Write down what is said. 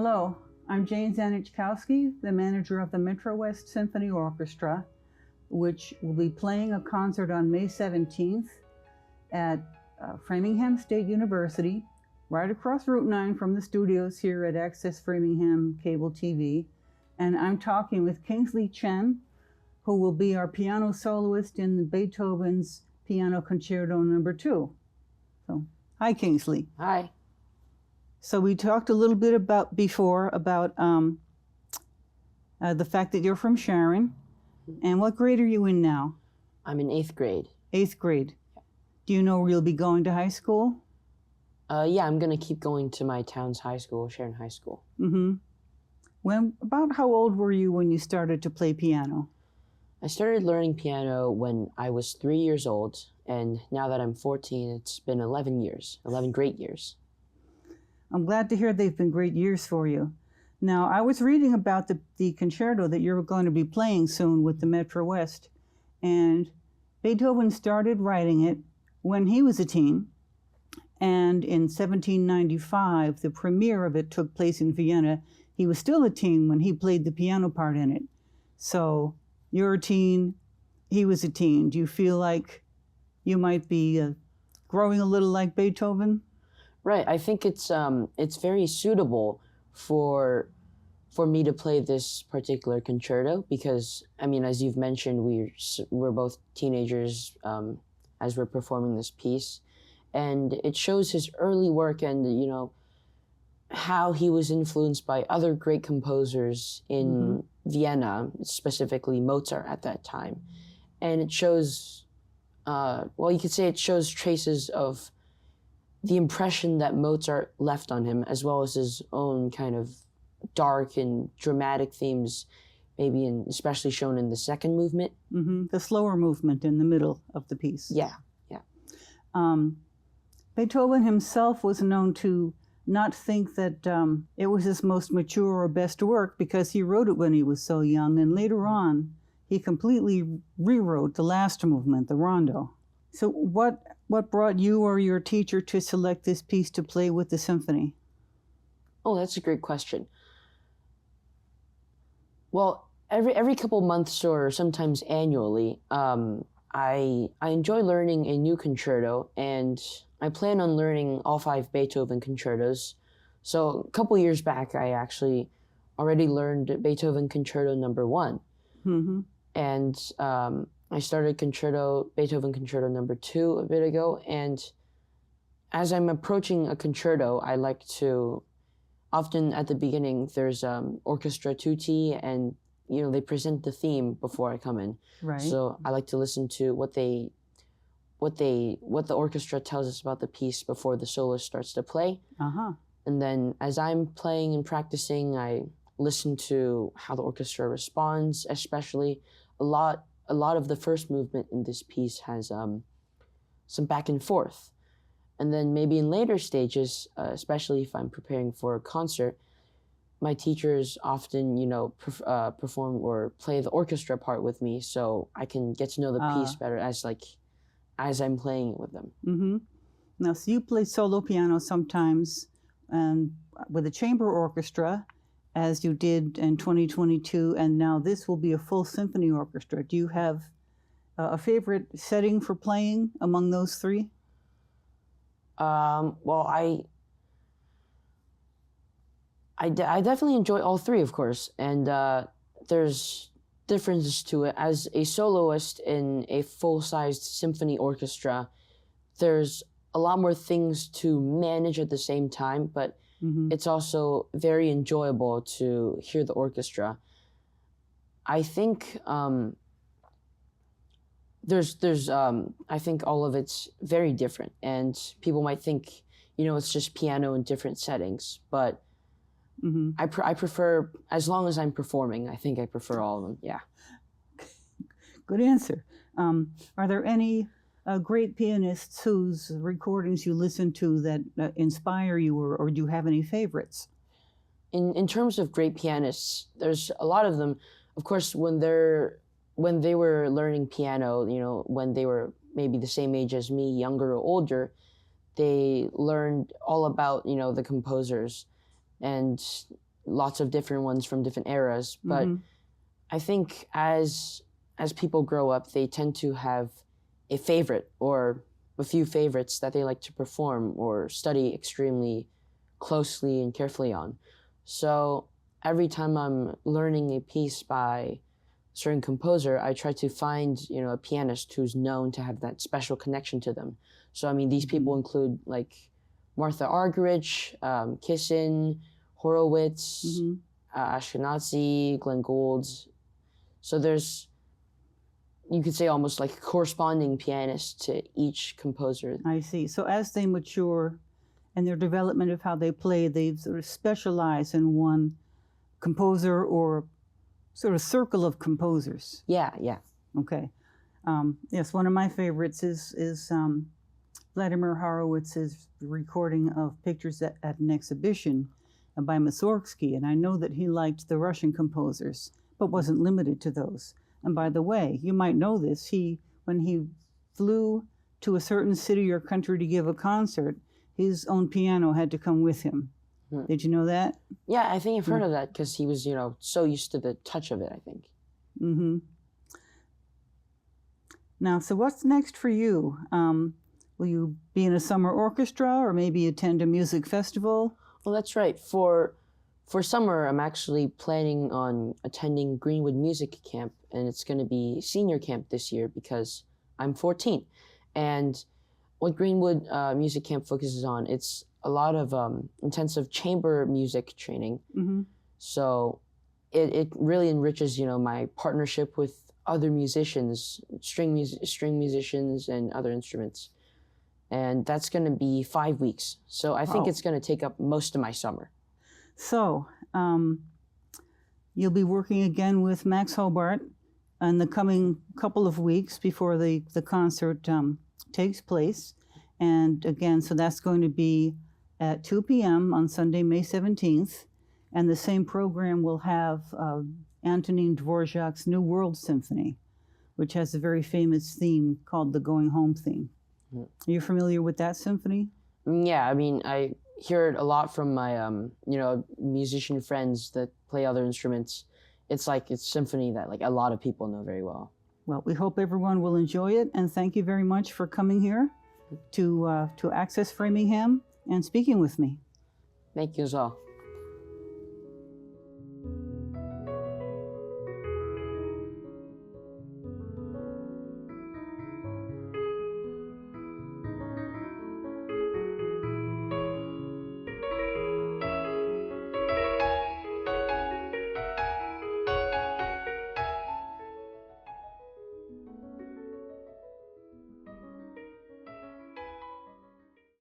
Hello, I'm Jane Zanichkowsky, the manager of the Metrowest Symphony Orchestra, which will be playing a concert on May 17th at Framingham State University, right across Route 9 from the studios here at Access Framingham Cable TV. And I'm talking with Kingsley Chen, who will be our piano soloist in Beethoven's Piano Concerto No. 2. So, hi, Kingsley. Hi. So we talked a little bit about the fact that you're from Sharon. And what grade are you in now? I'm in 8th grade. 8th grade. Do you know where you'll be going to high school? Yeah, I'm going to keep going to my town's high school, Sharon High School. Mm-hmm. About how old were you when you started to play piano? I started learning piano when I was 3 years old, and now that I'm 14, it's been 11 years, 11 great years. I'm glad to hear they've been great years for you. Now, I was reading about the concerto that you're going to be playing soon with the Metrowest, and Beethoven started writing it when he was a teen, and in 1795, the premiere of it took place in Vienna. He was still a teen when he played the piano part in it. So you're a teen, he was a teen. Do you feel like you might be growing a little like Beethoven? Right. I think it's very suitable for me to play this particular concerto because, I mean, as you've mentioned, we're both teenagers as we're performing this piece, and it shows his early work and how he was influenced by other great composers in Vienna, specifically Mozart at that time, and it shows. You could say it shows traces of the impression that Mozart left on him, as well as his own kind of dark and dramatic themes, especially shown in the second movement. Mm-hmm. The slower movement in the middle of the piece. Yeah. Beethoven himself was known to not think that it was his most mature or best work because he wrote it when he was so young, and later on, he completely rewrote the last movement, the rondo. So what brought you or your teacher to select this piece to play with the symphony? Oh, that's a great question. Well, every couple months or sometimes annually, I enjoy learning a new concerto, and I plan on learning all 5 Beethoven concertos. So a couple years back, I actually already learned Beethoven Concerto No. 1. Mm-hmm. And I started Beethoven Concerto No. 2 a bit ago, and as I'm approaching a concerto, I like to, often at the beginning, there's orchestra tutti, and they present the theme before I come in. Right. So I like to listen to what the orchestra tells us about the piece before the soloist starts to play. Uh-huh. And then as I'm playing and practicing, I listen to how the orchestra responds, especially a lot of the first movement in this piece has some back and forth. And then maybe in later stages, especially if I'm preparing for a concert, my teachers often, perform or play the orchestra part with me so I can get to know the piece better as I'm playing it with them. Mm-hmm. Now, so you play solo piano sometimes with a chamber orchestra, as you did in 2022, and now this will be a full symphony orchestra. Do you have a favorite setting for playing among those 3? Well, I definitely enjoy all 3, of course, and there's differences to it. As a soloist in a full-sized symphony orchestra, there's a lot more things to manage at the same time, but it's also very enjoyable to hear the orchestra. I think I think all of it's very different, and people might think, it's just piano in different settings, but I prefer, as long as I'm performing, I think I prefer all of them, yeah. Good answer. Are there any great pianists whose recordings you listen to that inspire you, or do you have any favorites? In terms of great pianists, there's a lot of them. Of course, when they were learning piano, when they were maybe the same age as me, younger or older, they learned all about, the composers. And lots of different ones from different eras. But Mhm. I think as people grow up, they tend to have a favorite or a few favorites that they like to perform or study extremely closely and carefully on. So every time I'm learning a piece by a certain composer, I try to find, a pianist who's known to have that special connection to them. So, I mean, these people include like Martha Argerich, Kissin, Horowitz, Mhm. Ashkenazi, Glenn Gould. So there's, you could say, almost like corresponding pianists to each composer. I see. So as they mature and their development of how they play, they sort of specialize in one composer or sort of circle of composers. Yeah, yeah. Okay. Yes, one of my favorites is Vladimir Horowitz's recording of pictures at an exhibition by Mussorgsky, and I know that he liked the Russian composers, but wasn't limited to those. And by the way, you might know this, when he flew to a certain city or country to give a concert, his own piano had to come with him. Did you know that? Yeah, I think I've heard of that because he was, so used to the touch of it, I think. Mm-hmm. Now, so what's next for you? Will you be in a summer orchestra or maybe attend a music festival? Well, that's right. For summer, I'm actually planning on attending Greenwood Music Camp, and it's going to be senior camp this year because I'm 14. And what Greenwood Music Camp focuses on, it's a lot of intensive chamber music training. Mm-hmm. So it really enriches, my partnership with other musicians, string musicians and other instruments. And that's going to be 5 weeks. So I think it's going to take up most of my summer. So you'll be working again with Max Hobart in the coming couple of weeks before the concert takes place. And again, so that's going to be at 2 p.m. on Sunday, May 17th. And the same program will have Antonin Dvorak's New World Symphony, which has a very famous theme called the Going Home theme. Are you familiar with that symphony? Yeah, I mean, I hear it a lot from my, musician friends that play other instruments. It's a symphony that a lot of people know very well. Well, we hope everyone will enjoy it, and thank you very much for coming here to Access Framingham and speaking with me. Thank you as well.